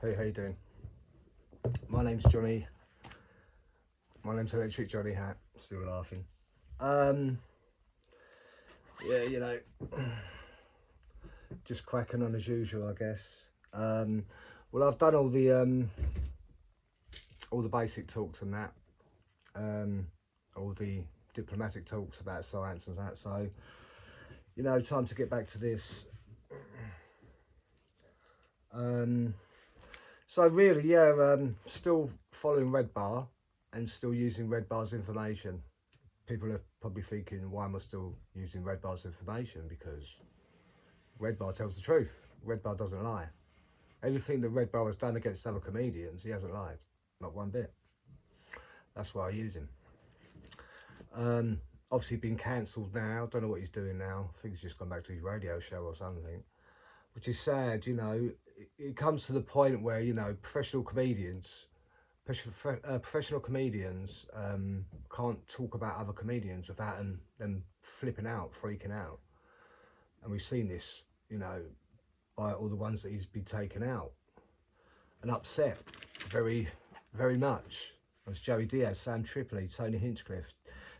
Hey, how you doing? My name's Johnny. My name's Electric Johnny Hat. Still laughing. Yeah, you know, just cracking on as usual, I guess. Well, I've done all the basic talks and that, all the diplomatic talks about science and that. So, you know, time to get back to this. So really, yeah, still following RedBar and still using RedBar's information. People are probably thinking, why am I still using RedBar's information? Because RedBar tells the truth. RedBar doesn't lie. Everything that RedBar has done against other comedians, he hasn't lied. Not one bit. That's why I use him. Obviously been cancelled now. Don't know what he's doing now. I think he's just gone back to his radio show or something. Which is sad, you know. It comes to the point where, you know, professional comedians can't talk about other comedians without them flipping out, freaking out. And we've seen this, you know, by all the ones that he's been taken out and upset very, very much. There's Joey Diaz, Sam Tripoli, Tony Hinchcliff,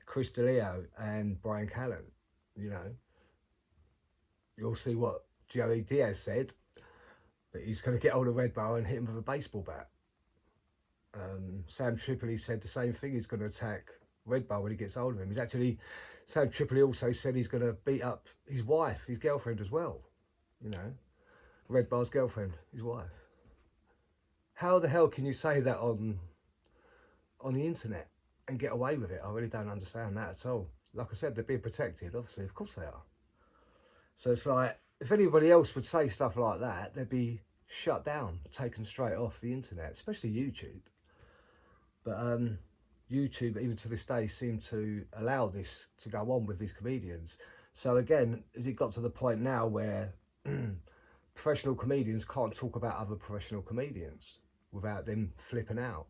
Chris D'Elia and Brian Callen. You know, you'll see what Joey Diaz said, that he's going to get hold of RedBar and hit him with a baseball bat. Sam Tripoli said the same thing. He's going to attack RedBar when he gets hold of him. Sam Tripoli also said he's going to beat up his wife, his girlfriend as well. You know, RedBar's girlfriend, his wife. How the hell can you say that on the internet and get away with it? I really don't understand that at all. Like I said, they're being protected, obviously. Of course they are. So it's like, if anybody else would say stuff like that, they'd be shut down, taken straight off the internet, especially YouTube. But YouTube, even to this day, seem to allow this to go on with these comedians. So again, has it got to the point now where professional comedians can't talk about other professional comedians without them flipping out?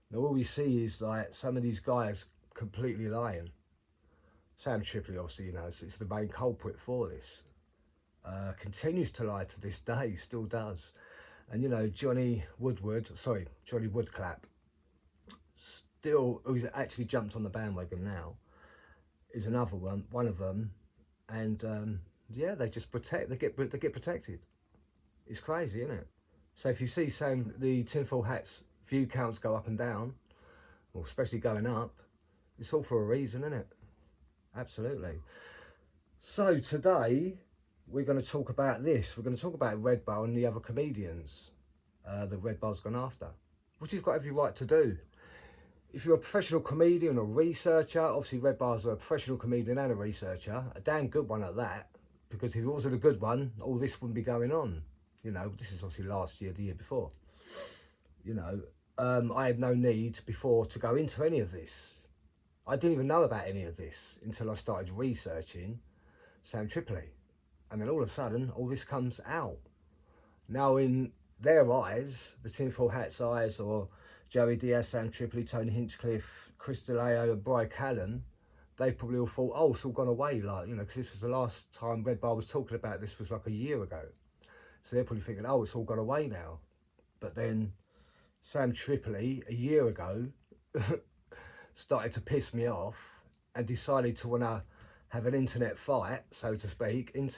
Now all we see is like some of these guys completely lying. Sam Tripoli, obviously, you know, it's the main culprit for this. Continues to lie to this day, still does. And you know, Johnny Woodclap, still, who's actually jumped on the bandwagon now, is another one of them. And yeah, they just they get protected. It's crazy, isn't it? So if you see the tinfoil hats view counts go up and down, or especially going up, it's all for a reason, isn't it? Absolutely. So today we're going to talk about this. We're going to talk about RedBar and the other comedians that RedBar's gone after, which he's got every right to do. If you're a professional comedian or researcher, obviously RedBar's a professional comedian and a researcher, a damn good one at that, because if it wasn't a good one, all this wouldn't be going on. You know, this is obviously last year, the year before. You know, I had no need before to go into any of this. I didn't even know about any of this until I started researching Sam Tripoli. And then all of a sudden, all this comes out. Now in their eyes, the tinfoil hat's eyes, or Joey Diaz, Sam Tripoli, Tony Hinchcliff, Chris D'Elia and Brian Callen, they probably all thought, oh, it's all gone away, like, you know, because this was the last time RedBar was talking about this was like a year ago. So they're probably thinking, oh, it's all gone away now. But then Sam Tripoli, a year ago, started to piss me off and decided to want to have an internet fight, so to speak, and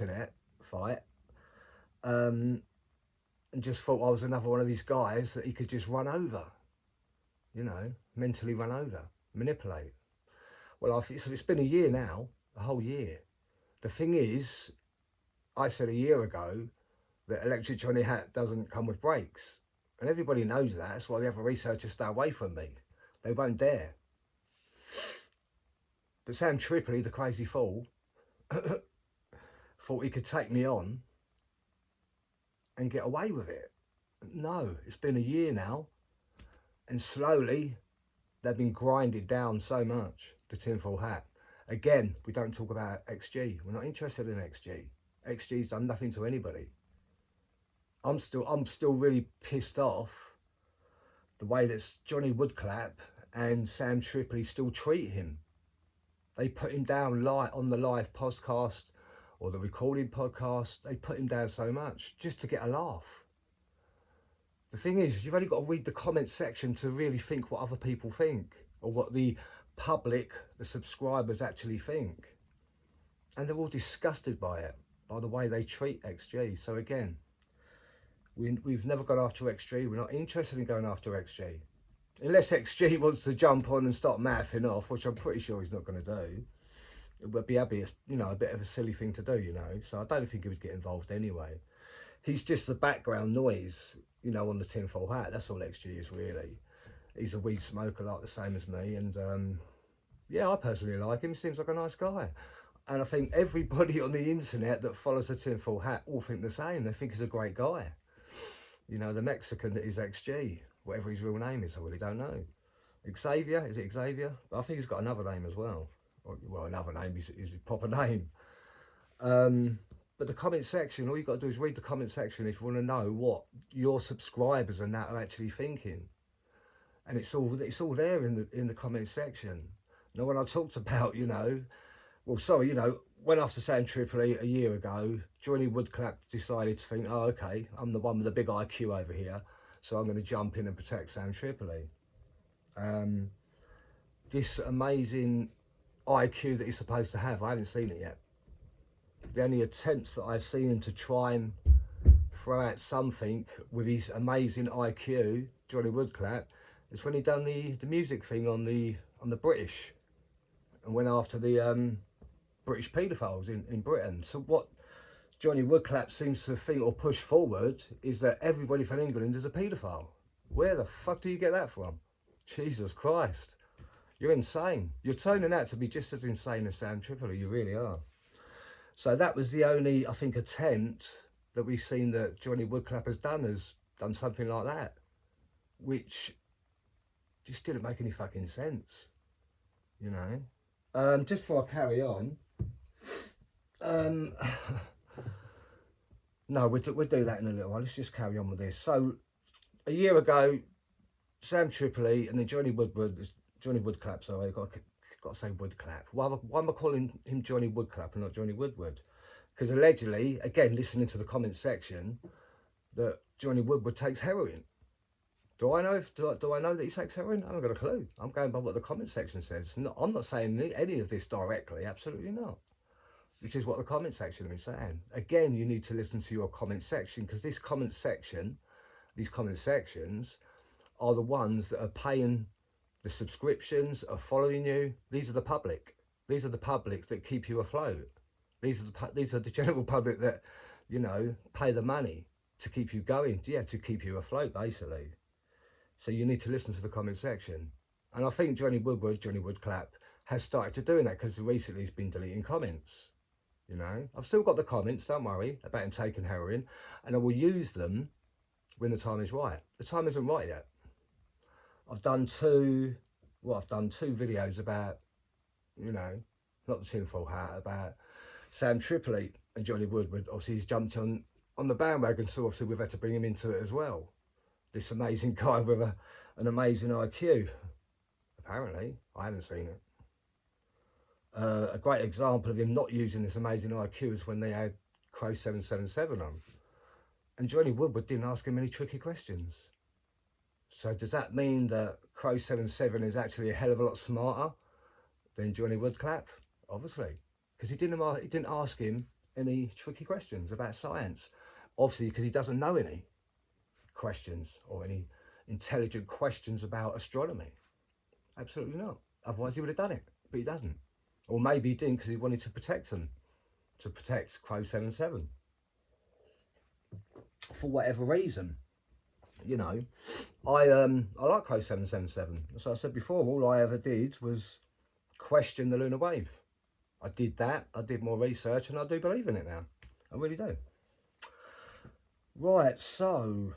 just thought I was another one of these guys that he could just run over, you know, mentally run over, manipulate. Well, it's been a year now, a whole year. The thing is, I said a year ago that Electric Johnny Hat doesn't come with brakes, and everybody knows that. That's why the other researchers stay away from me. They won't dare. But Sam Tripoli, the crazy fool, thought he could take me on and get away with it. No, it's been a year now, and slowly they've been grinded down so much, the tinfoil hat. Again, we don't talk about XG. We're not interested in XG. XG's done nothing to anybody. I'm still really pissed off the way that Johnny Woodclap and Sam Tripoli still treat him. They put him down on the live podcast or the recorded podcast. They put him down so much just to get a laugh. The thing is, you've only got to read the comment section to really think what other people think, or what the public, the subscribers actually think. And they're all disgusted by it, by the way they treat XG. So again, we've never gone after XG. We're not interested in going after XG. Unless XG wants to jump on and start mouthing off, which I'm pretty sure he's not going to do. It would be a bit of a silly thing to do, So I don't think he would get involved anyway. He's just the background noise, on the tinfoil hat. That's all XG is really. He's a weed smoker like the same as me, and yeah, I personally like him. He seems like a nice guy. And I think everybody on the internet that follows the tinfoil hat all think the same. They think he's a great guy. The Mexican that is XG, whatever his real name is, I really don't know. Xavier, is it Xavier? But I think he's got another name as well. Well, another name is his proper name. But the comment section, all you've got to do is read the comment section if you want to know what your subscribers and that are actually thinking. And it's all there in the comment section. Now, when I talked about, when after Sam Tripoli a year ago, Johnny Woodclap decided to think, oh, okay, I'm the one with the big IQ over here, so I'm going to jump in and protect Sam Tripoli. This amazing IQ that he's supposed to have, I haven't seen it yet. The only attempts that I've seen him to try and throw out something with his amazing IQ, Johnny Woodclap, is when he done the music thing on the British and went after the British paedophiles in Britain. So what Johnny Woodclap seems to think or push forward is that everybody from England is a paedophile. Where the fuck do you get that from? Jesus Christ. You're insane. You're turning out to be just as insane as Sam Tripoli. You really are. So that was the only, I think, attempt that we've seen that Johnny Woodclap has done something like that, which just didn't make any fucking sense, Just before I carry on, no, we'll do that in a little while. Let's just carry on with this. So a year ago, Sam Tripoli and then Johnny Woodclap, sorry, got to say Woodclap. Why am I calling him Johnny Woodclap and not Johnny Woodward? Because allegedly, again, listening to the comment section, that Johnny Woodward takes heroin. Do I know that he takes heroin? I haven't got a clue. I'm going by what the comment section says. I'm not saying any of this directly, absolutely not. This is what the comment section have been saying. Again, you need to listen to your comment section, because these comment sections are the ones that are paying the subscriptions, are following you. These are the public. These are the public that keep you afloat. These are the general public that, pay the money to keep you going. Yeah, to keep you afloat, basically. So you need to listen to the comment section. And I think Johnny Woodclap, has started to doing that, because recently he's been deleting comments. I've still got the comments, don't worry, about him taking heroin, and I will use them when the time is right. The time isn't right yet. I've done two videos about, not the tinfoil hat, about Sam Tripoli and Johnny Woodward. Obviously he's jumped on the bandwagon, so obviously we've had to bring him into it as well. This amazing guy with an amazing IQ. Apparently, I haven't seen it. A great example of him not using this amazing IQ is when they had Crow 777 on. And Johnny Woodward didn't ask him any tricky questions. So does that mean that Crow 77 is actually a hell of a lot smarter than Johnny Woodclap? Obviously, because he didn't ask him any tricky questions about science. Obviously, because he doesn't know any questions or any intelligent questions about astronomy. Absolutely not. Otherwise he would have done it, but he doesn't. Or maybe he didn't because he wanted to protect them, to protect Crow 77. For whatever reason. I like Crow 777. As I said before, all I ever did was question the lunar wave. I did that, I did more research, and I do believe in it now. I really do. Right, so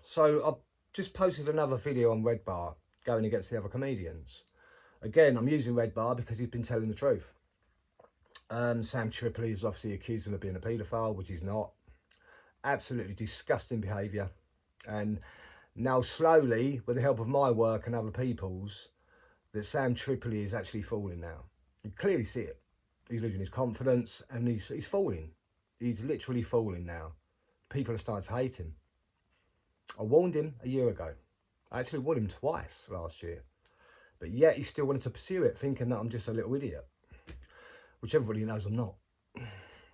so I've just posted another video on RedBar going against the other comedians. Again, I'm using RedBar because he's been telling the truth. Sam Tripoli is obviously accused him of being a paedophile, which he's not. Absolutely disgusting behaviour. And now slowly, with the help of my work and other people's, that Sam Tripoli is actually falling now. You clearly see it. He's losing his confidence and he's falling. He's literally falling now. People are starting to hate him. I warned him a year ago. I actually warned him twice last year. But yet he still wanted to pursue it, thinking that I'm just a little idiot. Which everybody knows I'm not.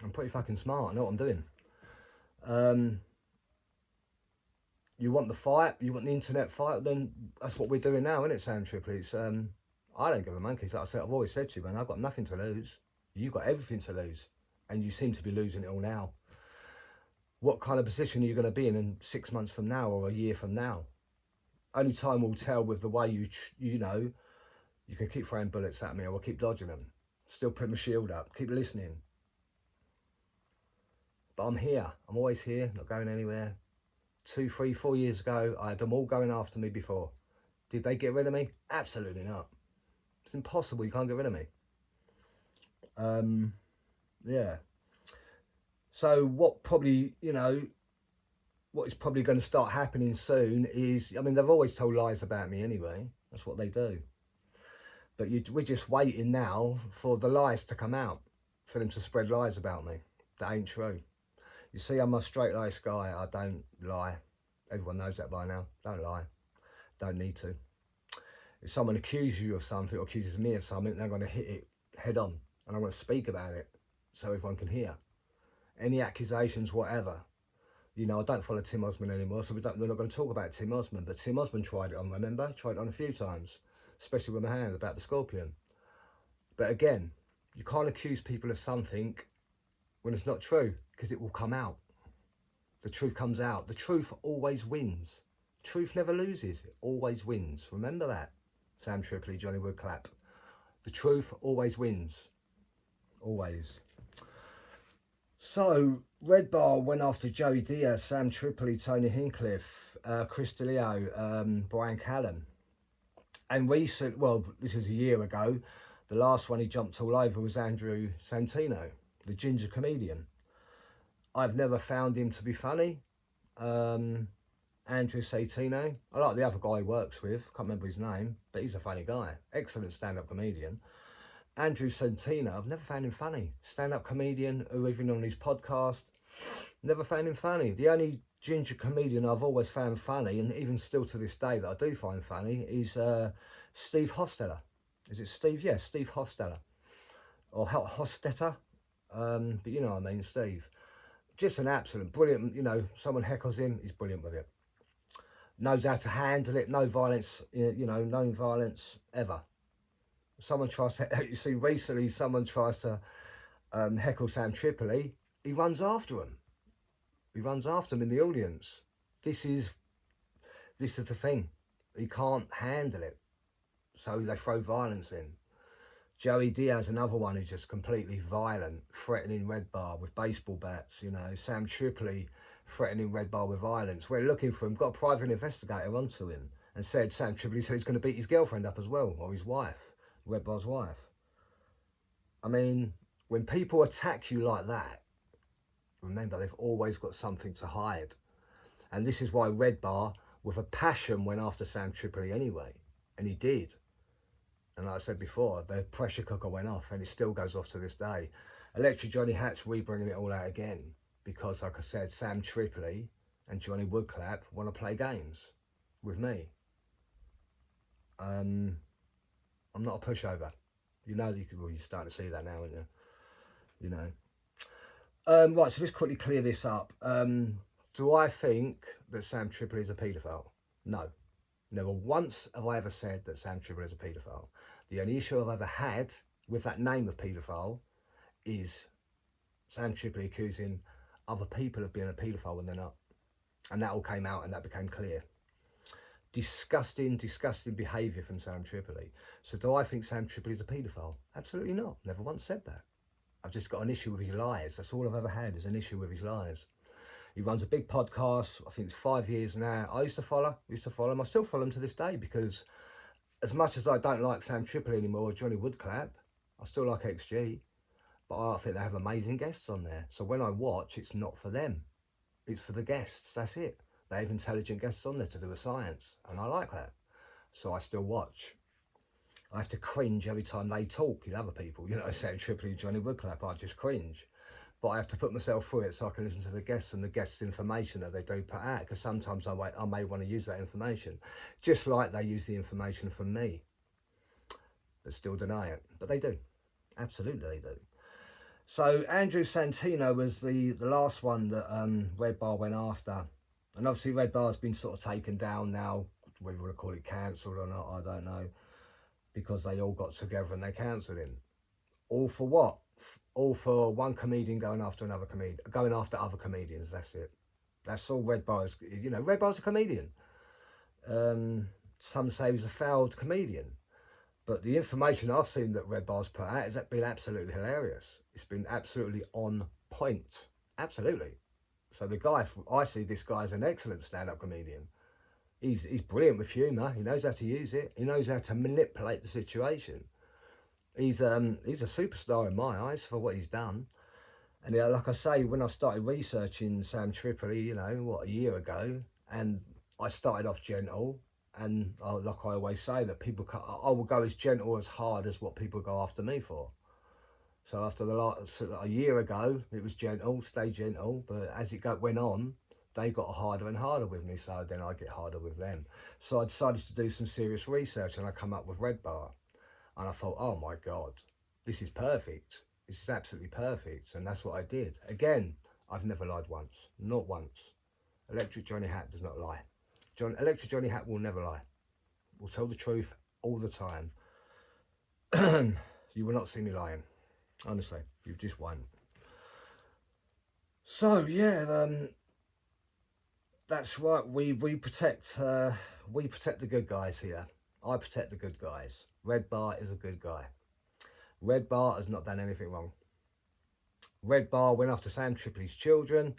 I'm pretty fucking smart, I know what I'm doing. You want the fight, you want the internet fight, then that's what we're doing now, isn't it, Sam Tripoli? It's, I don't give a monkey's. Like I said, I've always said to you, man, I've got nothing to lose. You've got everything to lose. And you seem to be losing it all now. What kind of position are you going to be in 6 months from now or a year from now? Only time will tell with the way you know, you can keep throwing bullets at me or I'll keep dodging them. Still put my shield up, keep listening. But I'm here, I'm always here, not going anywhere. 2, 3, 4 years ago, I had them all going after me before. Did they get rid of me? Absolutely not. It's impossible, you can't get rid of me. Yeah. So what probably, you know, what is probably going to start happening soon is, I mean, they've always told lies about me anyway. That's what they do. But we're just waiting now for the lies to come out, for them to spread lies about me that ain't true. You see, I'm a straight-laced guy. I don't lie. Everyone knows that by now. Don't lie. Don't need to. If someone accuses you of something or accuses me of something, they're going to hit it head on. And I'm going to speak about it so everyone can hear. Any accusations, whatever. You know, I don't follow Tim Osman anymore, so we're not going to talk about Tim Osman. But Tim Osman tried it on, remember? He tried it on a few times, especially with my hand about the scorpion. But again, you can't accuse people of something when it's not true, because it will come out. The truth comes out. The truth always wins. Truth never loses. It always wins. Remember that. Sam Tripoli, Johnny Woodclap. The truth always wins. Always. So, RedBar went after Joey Diaz, Sam Tripoli, Tony Hinchcliff, Chris DeLeo, Brian Callen. And recent, well, this is a year ago, the last one he jumped all over was Andrew Santino, the ginger comedian. I've never found him to be funny. Andrew Santino, I like the other guy he works with, can't remember his name, but he's a funny guy. Excellent stand-up comedian. Andrew Santino, I've never found him funny. Stand-up comedian, who even on his podcast, never found him funny. The only ginger comedian I've always found funny, and even still to this day that I do find funny, is Steve Hostetter. Is it Steve? Yeah, Steve Hostetter. Or Hostetter. But you know what I mean, Steve. Just an absolute brilliant, you know, someone heckles him, he's brilliant with it. Knows how to handle it, no violence, you know, no violence ever. Someone tries to, you see recently someone tries to heckle Sam Tripoli, he runs after him. He runs after him in the audience. This is the thing. He can't handle it. So they throw violence in. Joey Diaz, another one who's just completely violent, threatening RedBar with baseball bats, you know. Sam Tripoli threatening RedBar with violence. We're looking for him, got a private investigator onto him and said, Sam Tripoli said he's going to beat his girlfriend up as well, or his wife, RedBar's wife. I mean, when people attack you like that, remember, they've always got something to hide. And this is why RedBar, with a passion, went after Sam Tripoli anyway. And he did. And like I said before, the pressure cooker went off, and it still goes off to this day. Electric Johnny Hatch bringing it all out again. Because, like I said, Sam Tripoli and Johnny Woodclap want to play games with me. I'm not a pushover. You know, well, you're starting to see that now, aren't you? You know. Right, so let's quickly clear this up. Do I think that Sam Tripoli is a paedophile? No. Never once have I ever said that Sam Tripoli is a paedophile. The only issue I've ever had with that name of paedophile is Sam Tripoli accusing other people of being a paedophile when they're not. And that all came out and that became clear. Disgusting, disgusting behaviour from Sam Tripoli. So do I think Sam Tripoli is a paedophile? Absolutely not. Never once said that. I've just got an issue with his lies. That's all I've ever had, is an issue with his lies. He runs a big podcast. I think it's 5 years now. I used to follow him. I still follow him to this day, because as much as I don't like Sam Tripoli anymore, or Johnny Woodclap, I still like XG. But I think they have amazing guests on there. So when I watch, it's not for them. It's for the guests. That's it. They have intelligent guests on there to do with science. And I like that. So I still watch. I have to cringe every time they talk with other people. You know, Sam Tripoli, Johnny Woodclap, I just cringe. but I have to put myself through it so I can listen to the guests and the guests' information that they do put out, because sometimes I may want to use that information, just like they use the information from me, but still deny it. But they do, absolutely they do. So Andrew Santino was the last one that RedBar went after, and obviously RedBar's been sort of taken down now, whether you want to call it cancelled or not, I don't know, because they all got together and they cancelled him. All for what? All for one comedian going after another comedian, going after other comedians. That's it. That's all RedBar is. You know, RedBar's a comedian. Some say he's a failed comedian, but the information I've seen that RedBar's put out has been absolutely hilarious. It's been absolutely on point. Absolutely. So the guy, I see this guy as an excellent stand-up comedian. He's brilliant with humour. He knows how to use it. He knows how to manipulate the situation. He's a superstar in my eyes for what he's done. And yeah, like I say, when I started researching Sam Tripoli, you know, what, a year ago, and I started off gentle, and like I always say, that people, I will go as gentle, as hard as what people go after me for. So after a year ago, it was gentle, stay gentle, but as it went on, they got harder and harder with me, so then I get harder with them. So I decided to do some serious research, and I come up with RedBar. And I thought, oh my God, this is perfect. This is absolutely perfect. And that's what I did. Again, I've never lied once, not once. Electric Johnny Hat does not lie. Electric Johnny Hat will never lie. Will tell the truth all the time. You will not see me lying. Honestly, you just won't. So yeah, that's right. We protect the good guys here. I protect the good guys. RedBar is a good guy. RedBar has not done anything wrong. RedBar went after Sam Tripoli's children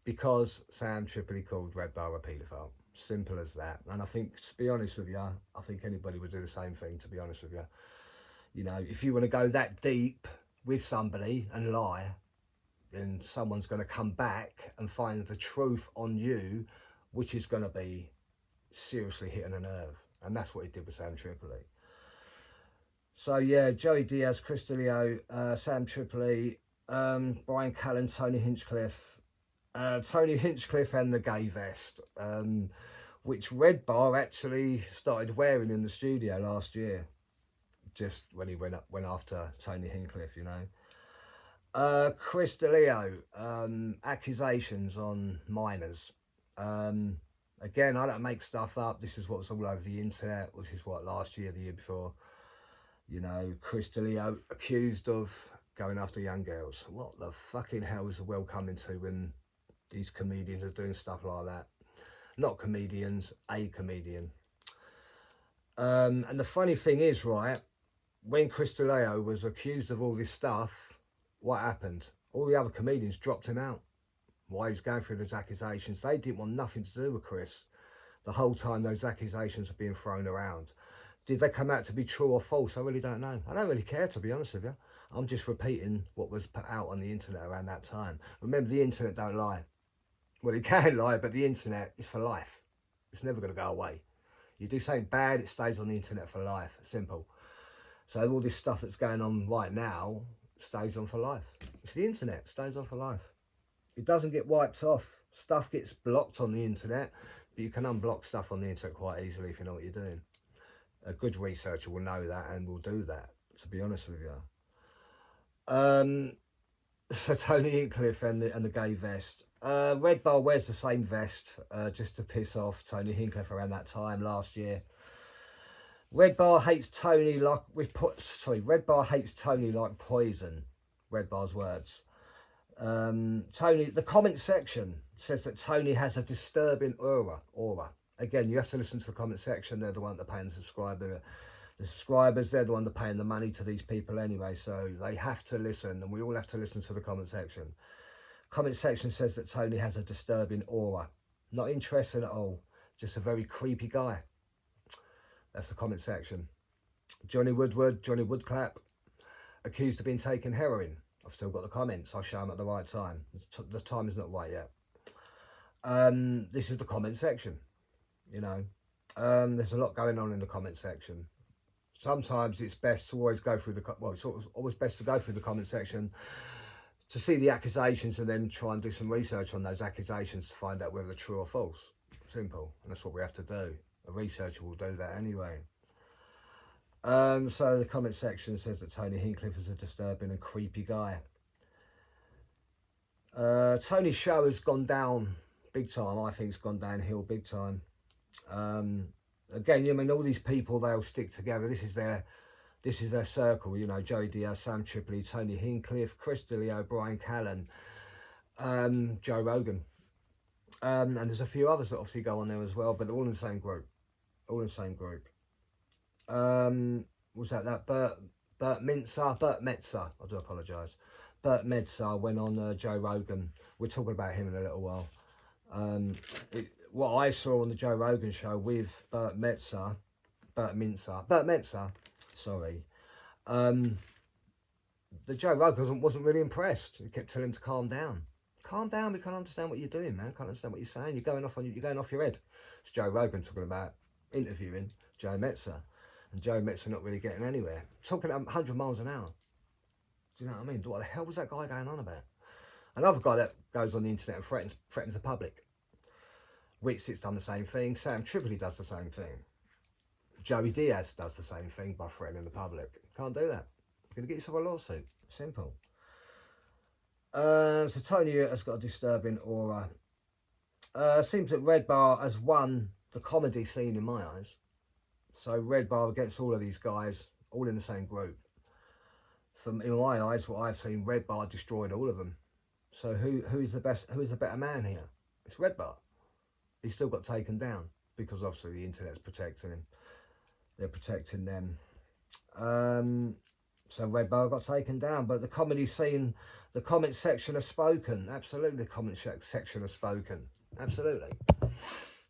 because Sam Tripoli called RedBar a paedophile. Simple as that. And I think, to be honest with you, I think anybody would do the same thing, to be honest with you. You know, if you want to go that deep with somebody and lie, then someone's going to come back and find the truth on you, which is going to be seriously hitting a nerve. And that's what he did with Sam Tripoli. So yeah, Joey Diaz, Chris D'Elia, Sam Tripoli, Brian Callen, Tony Hinchcliffe, and the gay vest, which RedBar actually started wearing in the studio last year, just when he went after Tony Hinchcliffe, you know. Chris D'Elia, accusations on minors. Again, I don't make stuff up. This is what's all over the internet. This is what, last year, the year before. You know, Chris D'Elia accused of going after young girls. What the fucking hell is the world coming to when these comedians are doing stuff like that? Not comedians, a comedian. And the funny thing is, right, when Chris D'Elia was accused of all this stuff, what happened? All the other comedians dropped him out. Why he was going through those accusations. They didn't want nothing to do with Chris the whole time those accusations are being thrown around. Did they come out to be true or false? I really don't know. I don't really care, to be honest with you. I'm just repeating what was put out on the internet around that time. Remember, the internet don't lie. Well, it can lie, but the internet is for life. It's never going to go away. You do something bad, it stays on the internet for life. Simple. So all this stuff that's going on right now stays on for life. It's the internet, stays on for life. It doesn't get wiped off. Stuff gets blocked on the internet, but you can unblock stuff on the internet quite easily if you know what you're doing. A good researcher will know that and will do that, to be honest with you. So Tony Hinchcliffe and the gay vest. RedBar wears the same vest just to piss off Tony Hinchcliffe around that time last year. RedBar hates Tony like RedBar hates Tony like poison. RedBar's words. Tony, the comment section says that Tony has a disturbing aura. Again, you have to listen to the comment section. They're the one that paying the subscribers, they're the one that paying the money to these people anyway, so they have to listen, and we all have to listen to the comment section. Comment section says that Tony has a disturbing aura. Not interesting at all, just a very creepy guy. That's the comment section. Johnny Woodward, Johnny Woodclap, accused of being taking heroin. I've still got the comments. I'll show them at the right time. The time is not right yet. This is the comment section. You know, there's a lot going on in the comment section. Sometimes it's best to always go through it's always best to go through the comment section to see the accusations and then try and do some research on those accusations to find out whether they're true or false. Simple. And that's what we have to do. A researcher will do that anyway. So the comment section says that Tony Hinchcliffe is a disturbing and creepy guy. Tony's show has gone down big time. I think it's gone downhill big time. Again, I mean, all these people, they all stick together. This is their circle, you know, Joey Diaz, Sam Tripoli, Tony Hinchcliffe, Chris D'Elia, Brian Callen, Joe Rogan. And there's a few others that obviously go on there as well, but they're all in the same group. All in the same group. Was that Bert Metzer, I do apologise. Bert Metzer went on Joe Rogan. We're talking about him in a little while. What I saw on the Joe Rogan show with Bert Metzer, sorry. The Joe Rogan wasn't really impressed. He kept telling him to calm down. Calm down, we can't understand what you're doing, man. Can't understand what you're saying. You're going off your head. It's Joe Rogan talking about interviewing Joe Metzer. And Joe Metzer not really getting anywhere. Talking at 100 miles an hour. Do you know what I mean? What the hell was that guy going on about? Another guy that goes on the internet and threatens the public. Wixit's done the same thing. Sam Tripoli does the same thing. Joey Diaz does the same thing by threatening the public. Can't do that. You're going to get yourself a lawsuit. Simple. So Tony has got a disturbing aura. Seems that RedBar has won the comedy scene in my eyes. So RedBar against all of these guys, all in the same group. In my eyes, what I've seen, RedBar destroyed all of them. So who's the best? Who's the better man here? It's RedBar. He still got taken down because obviously the internet's protecting him. They're protecting them. So RedBar got taken down, but the comedy scene, the comment section has spoken. Absolutely, the comment section has spoken. Absolutely.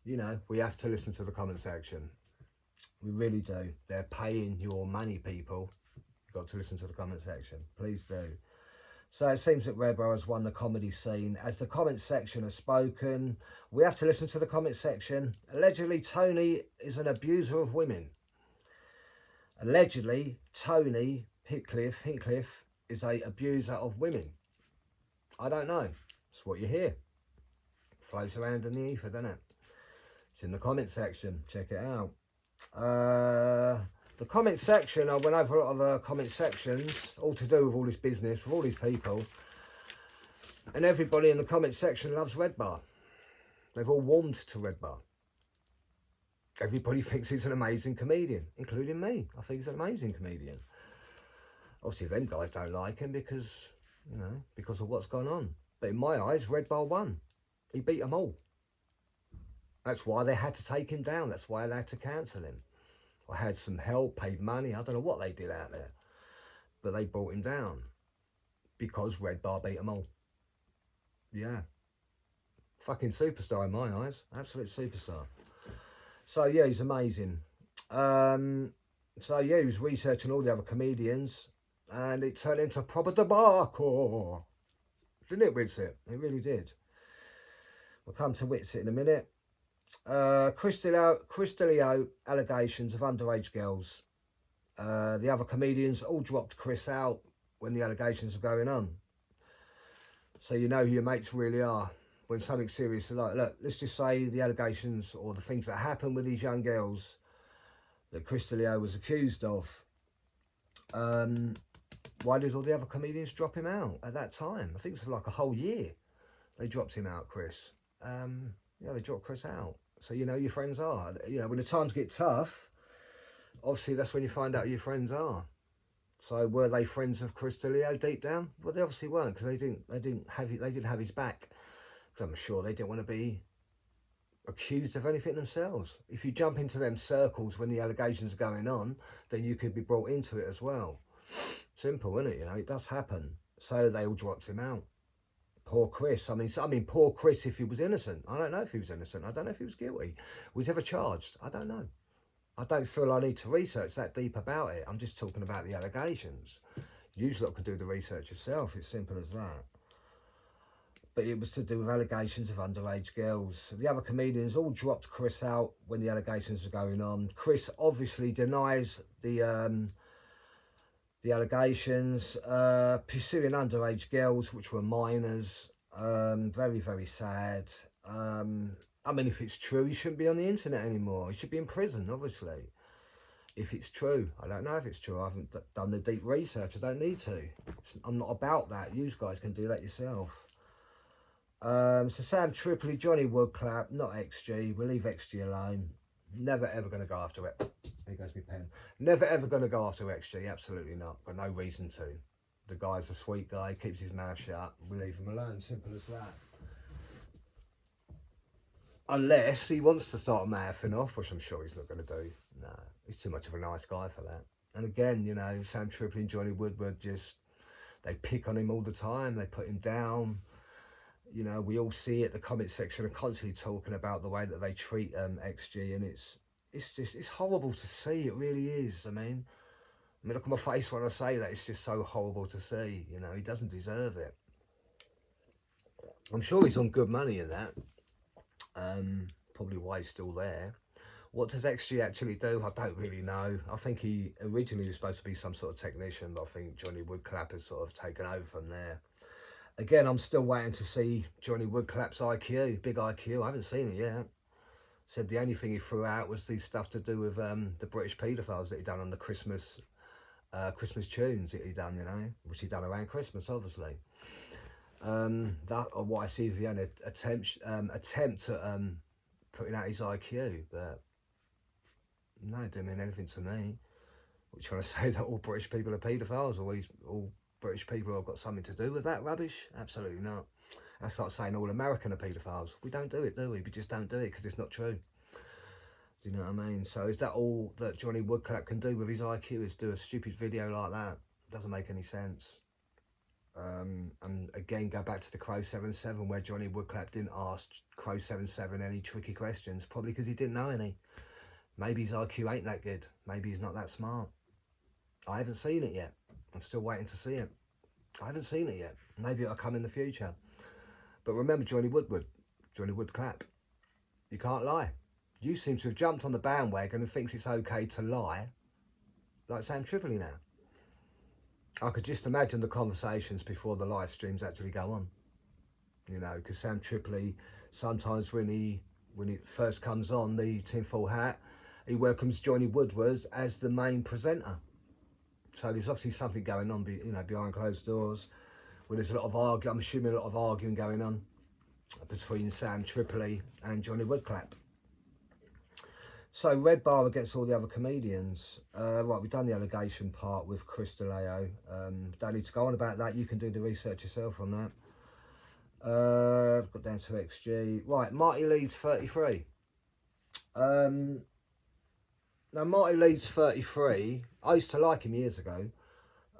You know, we have to listen to the comment section. We really do. They're paying your money, people. You've got to listen to the comment section. Please do. So it seems that RedBar has won the comedy scene. As the comment section has spoken, we have to listen to the comment section. Allegedly, Tony is an abuser of women. Allegedly, Tony Hinchcliffe is a abuser of women. I don't know. It's what you hear. It floats around in the ether, doesn't it? It's in the comment section. Check it out. The comment section, I went over a lot of comment sections, all to do with all this business, with all these people. And everybody in the comment section loves RedBar. They've all warmed to RedBar. Everybody thinks he's an amazing comedian, including me. I think he's an amazing comedian. Obviously, them guys don't like him because, you know, because of what's gone on. But in my eyes, RedBar won. He beat them all. That's why they had to take him down. That's why they had to cancel him. I had some help, paid money. I don't know what they did out there. But they brought him down. Because RedBar beat them all. Yeah. Fucking superstar in my eyes. Absolute superstar. So, yeah, he's amazing. So, yeah, he was researching all the other comedians. And it turned into a proper debacle. Didn't it, Witsit? It really did. We'll come to Witsit in a minute. Chris D'Elia allegations of underage girls. The other comedians all dropped Chris out when the allegations were going on. So you know who your mates really are. When something serious, like, look, let's just say the allegations or the things that happened with these young girls that Chris D'Elia was accused of. Why did all the other comedians drop him out at that time? I think it's for like a whole year. They dropped him out, Chris. Yeah, they dropped Chris out. So you know your friends are. You know, when the times get tough, obviously that's when you find out who your friends are. So were they friends of Chris D'Elia deep down? Well, they obviously weren't, because they didn't have his back. Because I'm sure they didn't want to be accused of anything themselves. If you jump into them circles when the allegations are going on, then you could be brought into it as well. Simple, isn't it? You know, it does happen. So they all dropped him out. Poor Chris. I mean, poor Chris if he was innocent. I don't know if he was innocent. I don't know if he was guilty. Was he ever charged? I don't know. I don't feel I need to research that deep about it. I'm just talking about the allegations. You lot can do the research yourself. It's simple as that. But it was to do with allegations of underage girls. The other comedians all dropped Chris out when the allegations were going on. Chris obviously denies the The allegations, pursuing underage girls, which were minors. Very, very sad. I mean, if it's true, he shouldn't be on the internet anymore. He should be in prison, obviously. If it's true, I don't know if it's true. I haven't done the deep research. I don't need to. I'm not about that. You guys can do that yourself. So Sam Tripoli, Johnny Woodclap, not XG. We'll leave XG alone. Never ever going to go after it. There goes my pen. Never ever going to go after XG. Absolutely not. Got no reason to. The guy's a sweet guy. Keeps his mouth shut. We leave him alone. Simple as that. Unless he wants to start mouthing off, which I'm sure he's not going to do. No, he's too much of a nice guy for that. And again, you know, Sam Tripoli and Johnny Woodward just, they pick on him all the time. They put him down. You know, we all see it. The comment section are constantly talking about the way that they treat XG, and it's horrible to see. It really is. I mean, look at my face when I say that. It's just so horrible to see. You know, he doesn't deserve it. I'm sure he's on good money in that. Probably why he's still there. What does XG actually do? I don't really know. I think he originally was supposed to be some sort of technician, but I think Johnny Woodclap has sort of taken over from there. Again, I'm still waiting to see Johnny Woodclap's IQ, big IQ. I haven't seen it yet. Said the only thing he threw out was the stuff to do with the British paedophiles that he done on the Christmas tunes that he done, you know, which he done around Christmas, obviously. That, or what I see is the only attempt at putting out his IQ, but no, it didn't mean anything to me. We're trying to say that all British people are paedophiles, or all British people have got something to do with that rubbish? Absolutely not. That's like saying all American are paedophiles. We don't do it, do we? We just don't do it because it's not true. Do you know what I mean? So is that all that Johnny Woodclap can do with his IQ, is do a stupid video like that? Doesn't make any sense. And again, go back to the Crow 77, where Johnny Woodclap didn't ask Crow 77 any tricky questions, probably because he didn't know any. Maybe his IQ ain't that good. Maybe he's not that smart. I haven't seen it yet. I'm still waiting to see it. I haven't seen it yet. Maybe it'll come in the future. But remember Johnny Woodward, Johnny Woodclap. You can't lie. You seem to have jumped on the bandwagon and thinks it's okay to lie, like Sam Tripoli now. I could just imagine the conversations before the live streams actually go on. You know, because Sam Tripoli, sometimes when he first comes on, the tinfoil hat, he welcomes Johnny Woodward as the main presenter. So there's obviously something going on, you know, behind closed doors. Where there's a lot of I'm assuming a lot of arguing going on between Sam Tripoli and Johnny Woodclap. So RedBar against all the other comedians. Right, we've done the allegation part with Chris DeLeo. Don't need to go on about that. You can do the research yourself on that. Got down to XG. Right, Marty Leeds 33. Now Marty Leeds 33, I used to like him years ago.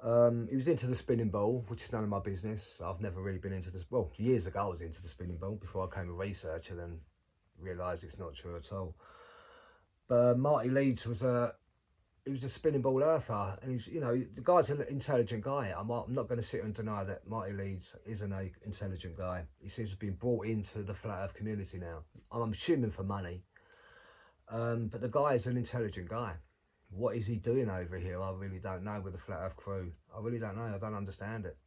He was into the spinning ball, which is none of my business. I've never really been into this. Well, years ago I was into the spinning ball before I became a researcher, then realised it's not true at all. But Marty Leeds was a spinning ball earther, and he's, you know, the guy's an intelligent guy. I'm not going to sit and deny that Marty Leeds is an intelligent guy. He seems to have been brought into the flat earth community now. I'm assuming for money. But the guy is an intelligent guy. What is he doing over here? I really don't know with the Flat Earth crew. I really don't know. I don't understand it.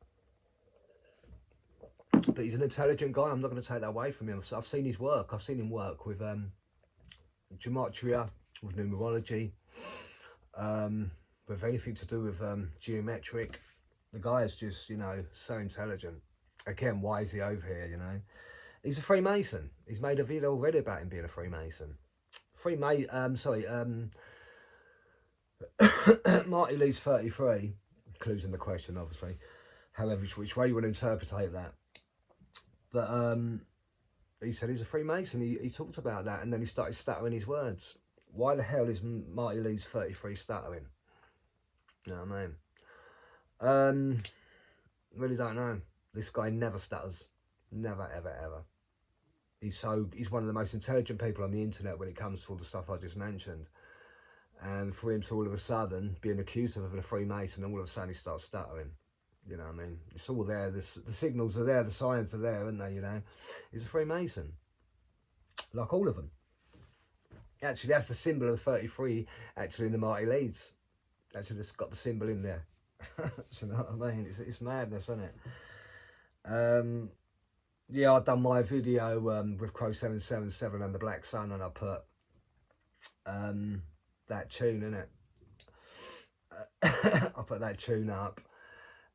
But he's an intelligent guy. I'm not going to take that away from him. I've seen his work. I've seen him work with gematria, with numerology, with anything to do with geometric. The guy is just, you know, so intelligent. Again, why is he over here, you know? He's a Freemason. He's made a video already about him being a Freemason. Marty Leeds 33, clues in the question, obviously. However, which way you want to interpret that. But he said he's a Freemason. He talked about that, and then he started stuttering his words. Why the hell is Marty Leeds 33 stuttering? You know what I mean? Really don't know. This guy never stutters. Never, ever, ever. He's one of the most intelligent people on the internet when it comes to all the stuff I just mentioned. And for him to all of a sudden being accused of a Freemason, and all of a sudden he starts stuttering. You know what I mean? It's all there. The signals are there. The signs are there, aren't they? You know? He's a Freemason. Like all of them. Actually, that's the symbol of the 33, actually, in the Marty Leeds. Actually, it's got the symbol in there. You know what I mean? It's madness, isn't it? Yeah, I done my video with Crow 777 and the Black Sun, and I put that tune in it. I put that tune up,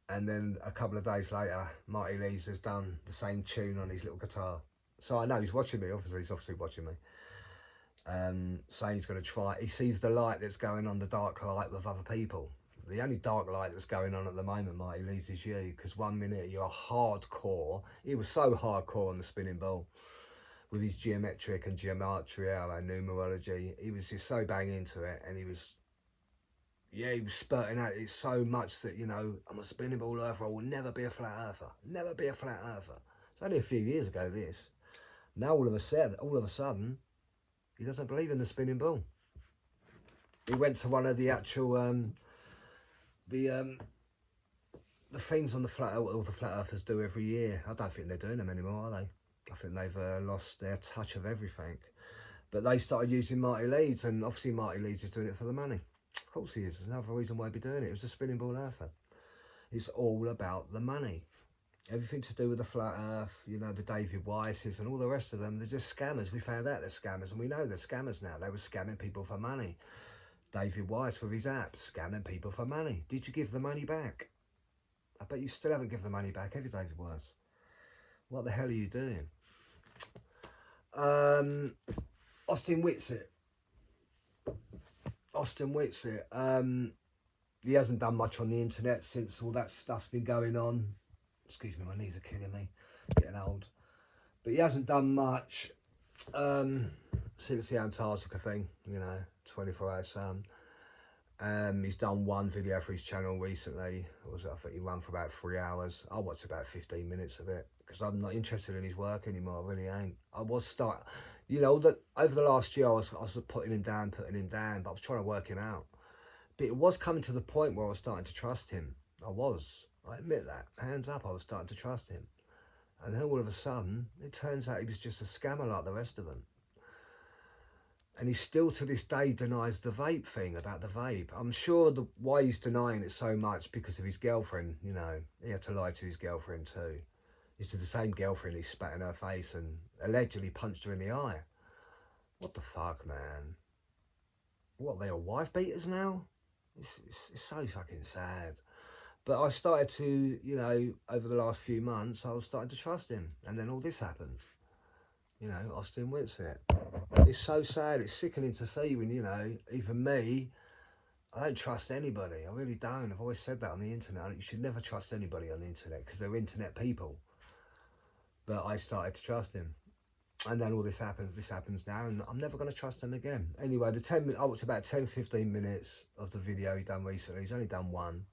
and then a couple of days later, Marty Leeds has done the same tune on his little guitar. So I know he's watching me. He's obviously watching me. Saying he's going to try. He sees the light that's going on, the dark light with other people. The only dark light that's going on at the moment, Marty Leeds, is you. Because 1 minute you're hardcore. He was so hardcore on the spinning ball with his geometric and gematria and numerology. He was just so bang into it, and he was spurting out it so much that, you know, I'm a spinning ball earther. I will never be a flat earther. Never be a flat earther. It's only a few years ago, this. Now all of a sudden, he doesn't believe in the spinning ball. He went to one of the actual the things on the flat, all the flat earthers do every year. I don't think they're doing them anymore, are they? I think they've lost their touch of everything. But they started using Marty Leeds, and obviously Marty Leeds is doing it for the money. Of course he is. There's another reason why he'd be doing it. It was a spinning ball earther. It's all about the money. Everything to do with the flat earth, you know, the David Weisses and all the rest of them, they're just scammers. We found out they're scammers, and we know they're scammers now. They were scamming people for money. David Weiss with his apps, scamming people for money. Did you give the money back? I bet you still haven't given the money back, have you, David Weiss? What the hell are you doing? Austin Whitsitt. He hasn't done much on the internet since all that stuff's been going on. Excuse me, my knees are killing me, getting old. But he hasn't done much since the Antarctica thing, you know, 24-hour sun. He's done one video for his channel recently. I think he ran for about 3 hours. I watched about 15 minutes of it because I'm not interested in his work anymore. I really ain't. You know, that over the last year I was putting him down, but I was trying to work him out. But it was coming to the point where I was starting to trust him. I admit that. Hands up, I was starting to trust him. And then all of a sudden, it turns out he was just a scammer like the rest of them. And he still to this day denies the vape thing, about the vape. I'm sure why he's denying it so much because of his girlfriend, you know. He had to lie to his girlfriend too. It's the same girlfriend he spat in her face and allegedly punched her in the eye. What the fuck, man? What, they are wife beaters now? It's so fucking sad. But I started to, you know, over the last few months, I was starting to trust him. And then all this happened. You know, Austin Whitsitt. It's so sad. It's sickening to see when, you know, even me, I don't trust anybody. I really don't. I've always said that on the internet. You should never trust anybody on the internet because they're internet people. But I started to trust him. And then all this happens now, and I'm never going to trust him again. Anyway, I watched about 10-15 minutes of the video he done recently. He's only done one.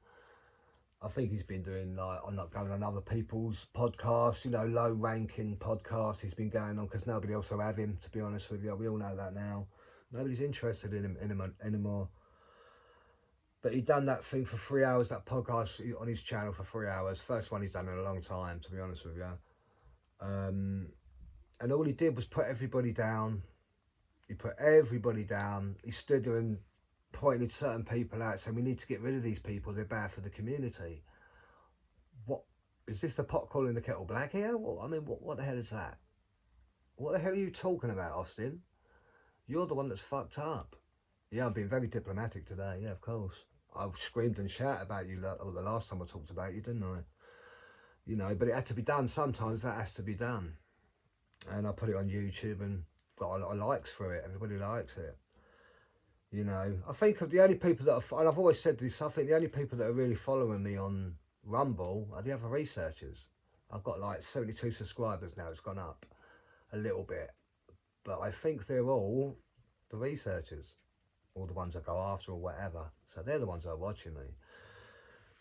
I think he's been doing, like, I'm not going on other people's podcasts, you know, low-ranking podcasts he's been going on because nobody else will have him, to be honest with you. We all know that now. Nobody's interested in him anymore. But he done that thing for 3 hours, that podcast on his channel for 3 hours. First one he's done in a long time, to be honest with you. And all he did was put everybody down. He put everybody down. He stood there and pointed certain people out, saying we need to get rid of these people, they're bad for the community. What is this, the pot calling the kettle black here? What the hell is that? What the hell are you talking about, Austin? You're the one that's fucked up. Yeah, I'm being very diplomatic today, yeah, of course. I've screamed and shouted about you the last time I talked about you, didn't I? You know, but it had to be done. Sometimes that has to be done. And I put it on YouTube and got a lot of likes for it. Everybody likes it. You know, I think of the only people that are, and I've always said this, I think the only people that are really following me on Rumble are the other researchers. I've got like 72 subscribers now, it's gone up a little bit. But I think they're all the researchers, or the ones I go after or whatever. So they're the ones that are watching me.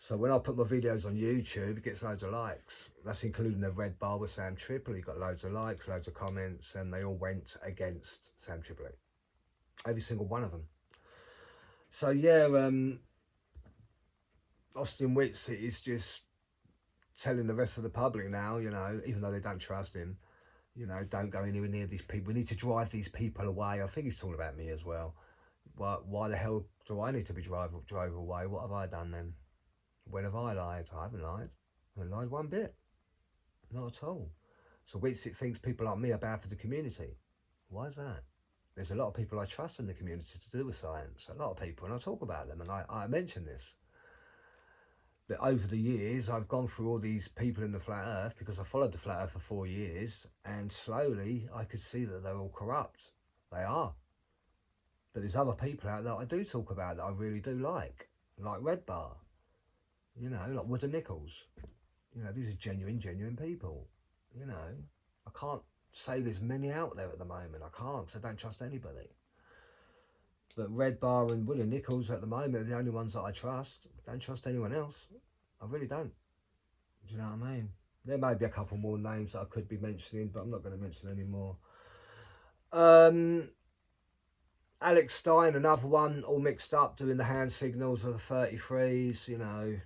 So when I put my videos on YouTube, it gets loads of likes. That's including the RedBar with Sam Tripoli. Got loads of likes, loads of comments, and they all went against Sam Tripoli. Every single one of them. So yeah, Austin Whitsitt is just telling the rest of the public now, you know, even though they don't trust him, you know, don't go anywhere near these people. We need to drive these people away. I think he's talking about me as well. Why the hell do I need to be drove away? What have I done then? When have I lied? I haven't lied. I haven't lied one bit. Not at all. So Witsit thinks people like me are bad for the community. Why is that? There's a lot of people I trust in the community to do with science. A lot of people, and I talk about them, and I mention this. But over the years, I've gone through all these people in the Flat Earth because I followed the Flat Earth for 4 years, and slowly I could see that they're all corrupt. They are. But there's other people out there that I do talk about that I really do like RedBar, you know, like Woodward Nichols. You know, these are genuine people, you know. I can't say there's many out there at the moment. I can't, because I don't trust anybody. But RedBar and Woodward Nichols at the moment are the only ones that I trust. I don't trust anyone else. I really don't. Do you know what I mean? There may be a couple more names that I could be mentioning, but I'm not going to mention any more. Alex Stein, another one, all mixed up, doing the hand signals of the 33s, you know,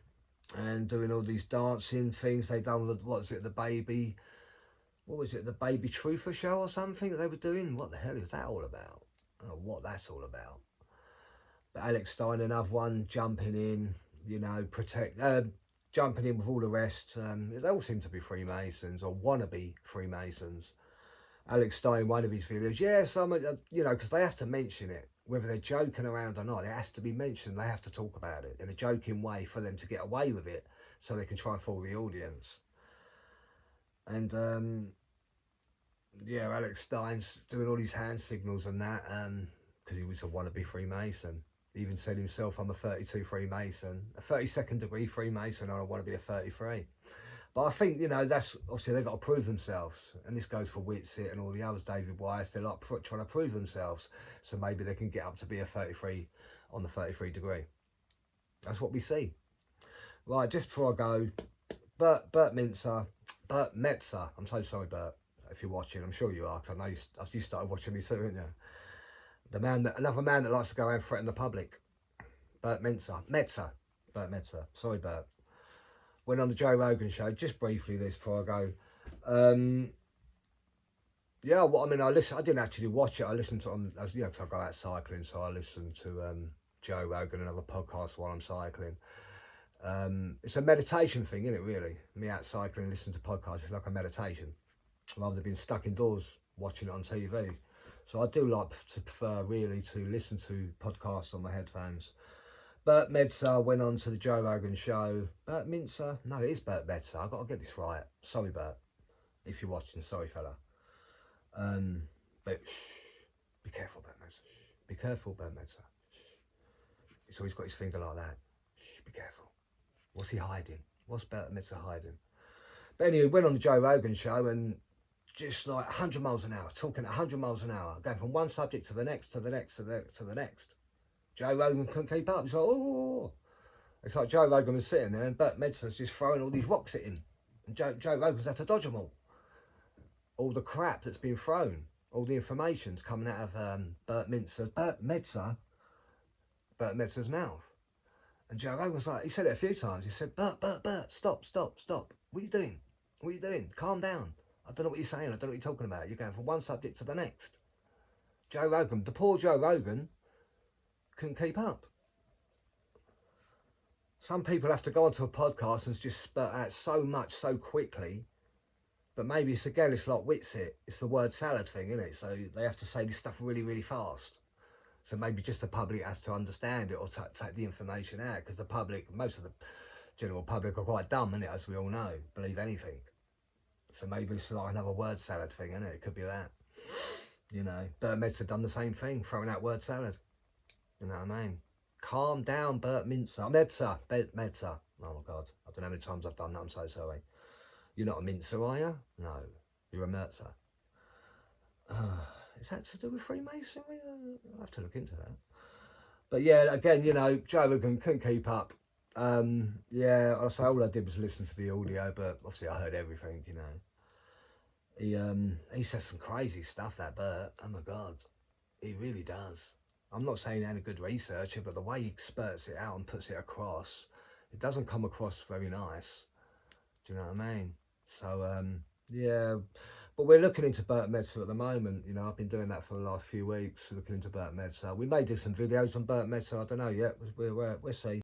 and doing all these dancing things they done with, what was it, the baby truther show or something that they were doing? What the hell is that all about? I don't know what that's all about. But Alex Stein, another one, jumping in, you know, jumping in with all the rest. They all seem to be Freemasons or wannabe Freemasons. Alex Stein, one of his videos, yes, you know, because they have to mention it, whether they're joking around or not. It has to be mentioned. They have to talk about it in a joking way for them to get away with it, so they can try and fool the audience. And yeah, Alex Stein's doing all these hand signals and that, because he was a wannabe Freemason. He even said himself, I'm a 32 Freemason, a 32nd degree Freemason, and I want to be a 33. But I think, you know, that's obviously they've got to prove themselves. And this goes for Witsit and all the others, David Weiss. They're like trying to prove themselves. So maybe they can get up to be a 33 on the 33 degree. That's what we see. Right, just before I go, Bert Metzer. I'm so sorry, Bert, if you're watching. I'm sure you are, because I know you started watching me too, didn't you? Another man that likes to go around and threaten the public. Bert Metzer. Sorry, Bert. Went on the Joe Rogan show, just briefly this before I go. Yeah, well, I mean, I didn't actually watch it. I listened to it on, you know, because I go out cycling, so I listen to Joe Rogan and other podcasts while I'm cycling. It's a meditation thing, isn't it, really? Me out cycling, listening to podcasts, it's like a meditation, rather than being stuck indoors watching it on TV. So I do like to prefer, really, to listen to podcasts on my headphones. Bert Metzer went on to the Joe Rogan show. Bert Metzer? No, it is Bert Metzer. I've got to get this right. Sorry, Bert, if you're watching. Sorry, fella. But shh, be careful, Bert Metzer. Shh, be careful, Bert Metzer. Shh. He's always got his finger like that. Shh, be careful. What's he hiding? What's Bert Metzer hiding? But anyway, went on the Joe Rogan show and just like 100 miles an hour, talking 100 miles an hour, going from one subject to the next, to the next, to the next. Joe Rogan couldn't keep up. He's like, oh. It's like Joe Rogan was sitting there and Bert Metzer's just throwing all these rocks at him. And Joe Rogan's had to dodge them all. All the crap that's been thrown, all the information's coming out of Bert Metzer's mouth. And Joe Rogan's like, he said it a few times. He said, Bert, stop. What are you doing? Calm down. I don't know what you're saying. I don't know what you're talking about. You're going from one subject to the next. Joe Rogan, the poor Joe Rogan, couldn't keep up. Some people have to go onto a podcast and just spurt out so much so quickly, but maybe it's like Witsit. It's the word salad thing, isn't it? So they have to say this stuff really fast. So maybe just the public has to understand it or take the information out, because the public, most of the general public are quite dumb, isn't it? As we all know, believe anything. So maybe it's like another word salad thing, isn't it? It could be that. You know, Bert Metzer done the same thing, throwing out word salad. You know what I mean? Calm down, Bert Metzer. Metzer. Oh my God. I don't know how many times I've done that. I'm so sorry. You're not a mincer, are you? No. You're a Metzer. Is that to do with Freemasonry? I'll have to look into that. But yeah, again, you know, Joe Rogan couldn't keep up. Yeah, all I did was listen to the audio, but obviously I heard everything, you know. He says some crazy stuff, that Bert. Oh my God. He really does. I'm not saying he ain't a good researcher, but the way he spurts it out and puts it across, it doesn't come across very nice. Do you know what I mean? So, yeah. But we're looking into Bert Metzer at the moment. You know, I've been doing that for the last few weeks, looking into Bert Metzer. We may do some videos on Bert Metzer. I don't know yet. We'll see.